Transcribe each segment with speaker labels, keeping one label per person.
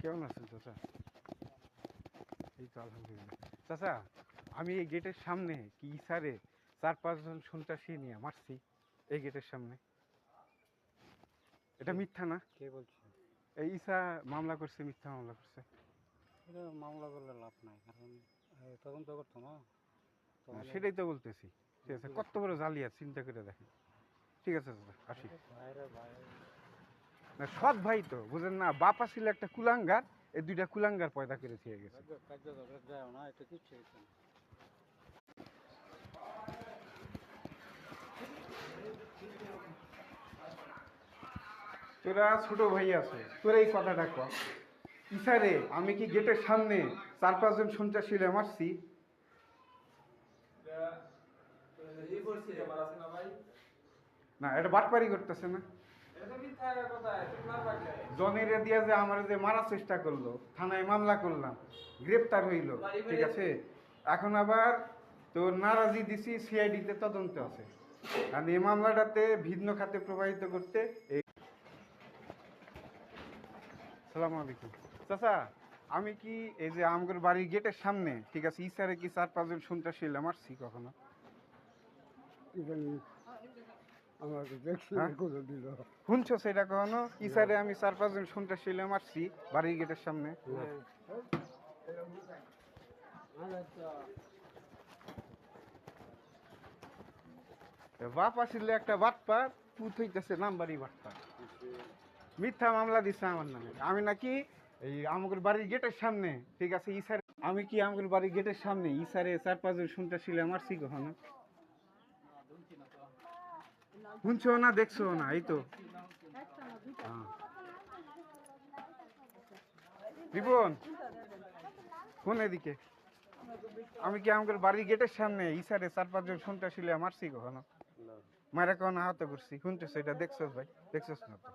Speaker 1: কেমন আছেন চাচা? এই তো আলহামদুলিল্লাহ। চাচা, আমি এই গেটের সামনে কি ইসারে 4-5 জন সন্ত্রাসী নিয়ে মারছি এই গেটের সামনে। এটা মিথ্যা না?
Speaker 2: কে বলছে?
Speaker 1: এই ইসা মামলা করছে, মিথ্যা মামলা করছে।
Speaker 2: এটা মামলা করলে লাভ নাই, কারণ তদন্ত করতো না।
Speaker 1: সেটাই তো বলতেছি। ঠিক আছে, কত বড় জালিয়াত চিন্তা করে দেখেন। ঠিক আছে চাচা, আসি।
Speaker 2: ভাইরে ভাই,
Speaker 1: না, সৎ ভাই তো বুঝেন না, বাপা ছিল একটা কুলাঙ্গার, এই দুইটা কুলাঙ্গার পয়দা করে দিয়ে গেছে।
Speaker 2: কার্য যায় না, এটা কিচ্ছু হইছে না।
Speaker 1: তোরা ছোট ভাই আছে, তোরা এই কথাটা কর। ইসারে আমি কি গেটের সামনে 4-5 জন সন্ত্রাসী মারছি? না, এটা বাটপারি করতেছে না? জনের দিয়া যে আমার যে মারার চেষ্টা করলো, থানায় মামলা করলাম, গ্রেপ্তার হইল, ঠিক আছে। এখন আবার তোর নারাজি দিছি, সিআইডিতে তদন্ত আছে। আর এই মামলাটাতে ভিন্ন খাতে প্রবাহিত করতে এই। সালাম আলাইকুম চাচা, আমি কি এই যে আমগর বাড়ির গেটের সামনে, ঠিক আছে, ইসারে কি 4-5 জন সন্ত্রাসী মারছি কখনো? শুনছো সেটা কখনো? ইসারে আমি 4-5 জন সন্ত্রাসী মারছি বাড়ির গেটের সামনে। বাপ আসলে একটা বাটপার, পুত হইতেছে নাম্বারই বাটপার। মিথ্যা মামলা দিচ্ছে আমার নামে। আমি নাকি এই আমাদের বাড়ির গেটের সামনে, ঠিক আছে, ইসার আমি কি আমাদের বাড়ির গেটের সামনে ইসারে 4-5 জন সন্ত্রাসী মারছি কখনো? শুনছো না, দেখছো না? এই তো রিপন, কোন এদিকে? আমি কি আমাদের বাড়ির গেটের সামনে ইসারে 4-5 জন সন্ত্রাসী মারছি কখনো? মারা কখনো আহত করছি? শুনতেছো এটা? দেখছো ভাই? দেখছোস না তো?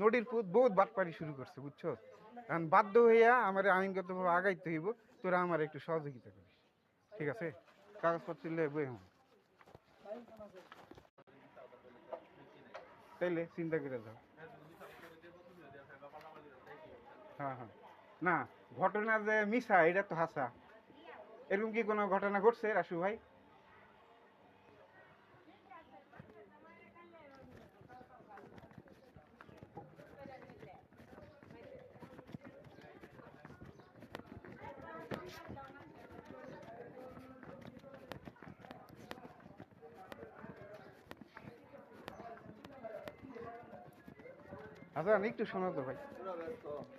Speaker 1: নদীর পুত বহুত বাটপারি শুরু করছে, বুঝছো? এখন বাধ্য হইয়া আমার আইনগতভাবে আগাইতে হইব, তোরা আমার একটু সহযোগিতা করিস, ঠিক আছে? কাগজপত্র লয়ে বই হম, তাইলে চিন্তা করে যাও। হ্যাঁ হ্যাঁ, না, ঘটনা যে মিশা এটা তো হাসা। এরকম কি কোনো ঘটনা ঘটছে রাসু ভাই? আচ্ছা, একটু শোনো তো ভাই।